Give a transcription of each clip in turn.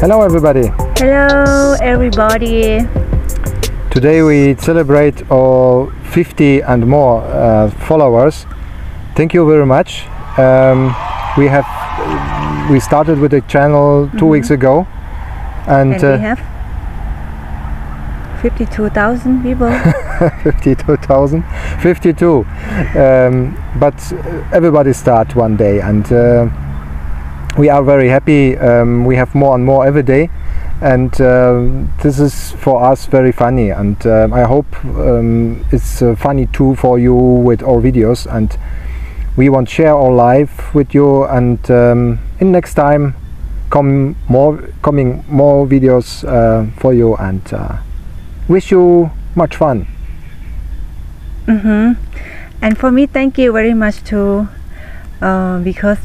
Hello everybody. Hello everybody. Today we celebrate our 50 and more followers. Thank you very much. We started with the channel 2 weeks ago, and we have 52,000 people. 52,000, 52. But everybody start one day, and we are very happy. We have more and more every day, and this is for us very funny, and I hope it's funny too for you with our videos, and we want to share our life with you, and in next time coming more videos for you, and wish you much fun. And for me, thank you very much too, because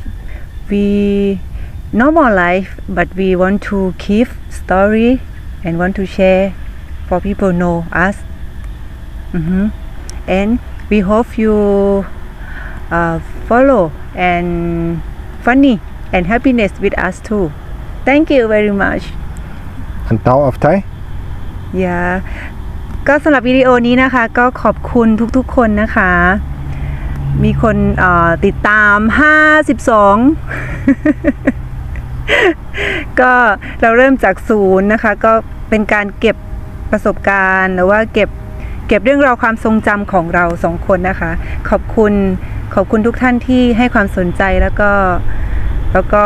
we normal life, but we want to keep story and want to share for people know us. And we hope you follow and funny and happiness with us too. Thank you very much. And now of Thai. Yeah. ก็สำหรับวิดีโอนี้นะคะก็ขอบคุณทุกๆคนนะคะมีคนติดตาม52 ก็เราเริ่มจากศูนย์นะคะก็เป็นการเก็บประสบการณ์หรือว่าเก็บเรื่องราวความทรงจำของเราสองคนนะคะขอบคุณทุกท่านที่ให้ความสนใจแล้วก็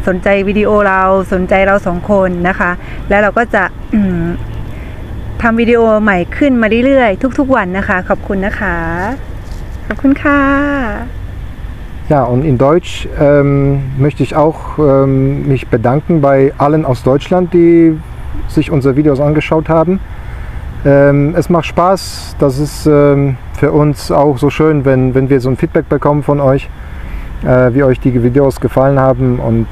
สนใจวิดีโอเราสนใจเราสองคนนะคะแล้วเราก็จะทำวิดีโอใหม่ขึ้นมาเรื่อยๆทุกๆวันนะคะขอบคุณนะคะขอบคุณค่ะ Ja, und in Deutsch möchte ich auch mich bedanken bei allen aus Deutschland, die sich unsere Videos angeschaut haben. Es macht Spaß, das ist für uns auch so schön, wenn wir so ein Feedback bekommen von euch, wie euch die Videos gefallen haben, und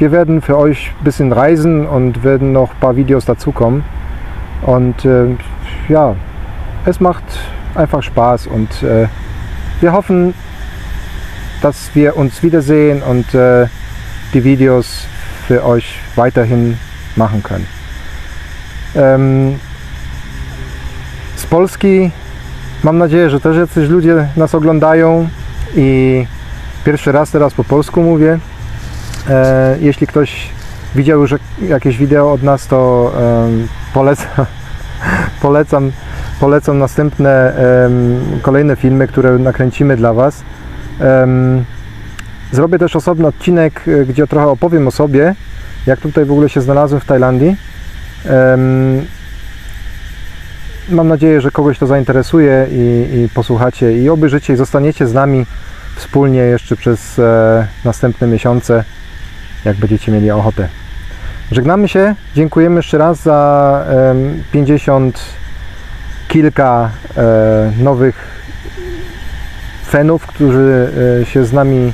wir werden für euch ein bisschen reisen und werden noch ein paar Videos dazukommen, und ja, es macht einfach Spaß, und wir hoffen, dass wir uns wiedersehen und die Videos für euch weiterhin machen können. Z Polski mam nadzieję, że też jacyś ludzie nas oglądają i pierwszy raz teraz po polsku mówię. Jeśli ktoś widział już jakieś wideo od nas, to polecam następne kolejne filmy, które nakręcimy dla Was. Zrobię też osobny odcinek, gdzie trochę opowiem o sobie, jak tutaj w ogóle się znalazłem w Tajlandii. Mam nadzieję, że kogoś to zainteresuje i posłuchacie i obejrzycie i zostaniecie z nami wspólnie jeszcze przez następne miesiące, jak będziecie mieli ochotę. Żegnamy się, dziękujemy jeszcze raz za 50 kilka nowych fanów, którzy się z nami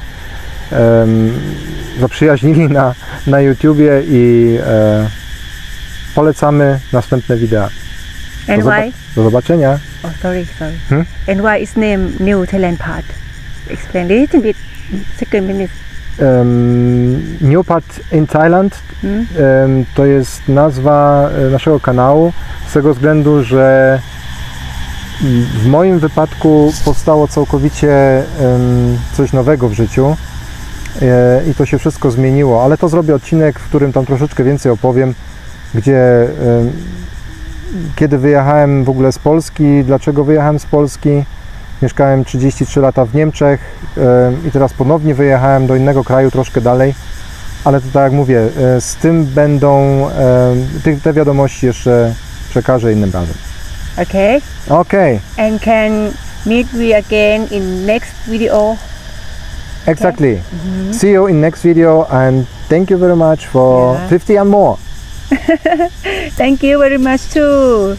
zaprzyjaźnili na YouTubie, i polecamy następne wideo. And why? Do zobaczenia. Oh, sorry. And why is name New Thailand Part? Explain a little bit. Second minute. New Part in Thailand to jest nazwa naszego kanału z tego względu, że w moim wypadku powstało całkowicie coś nowego w życiu i to się wszystko zmieniło, ale to zrobię odcinek, w którym tam troszeczkę więcej opowiem, gdzie kiedy wyjechałem w ogóle z Polski, dlaczego wyjechałem z Polski. Mieszkałem 33 lata w Niemczech i teraz ponownie wyjechałem do innego kraju, troszkę dalej, ale to tak jak mówię, z tym będą, te wiadomości jeszcze przekażę innym razem. Okay. And can meet we again in next video. Exactly. See you in next video, and thank you very much for 50 and more. Thank you very much too.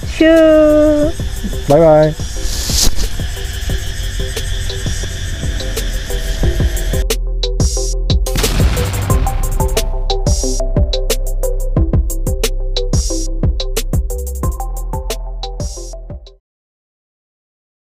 Bye bye.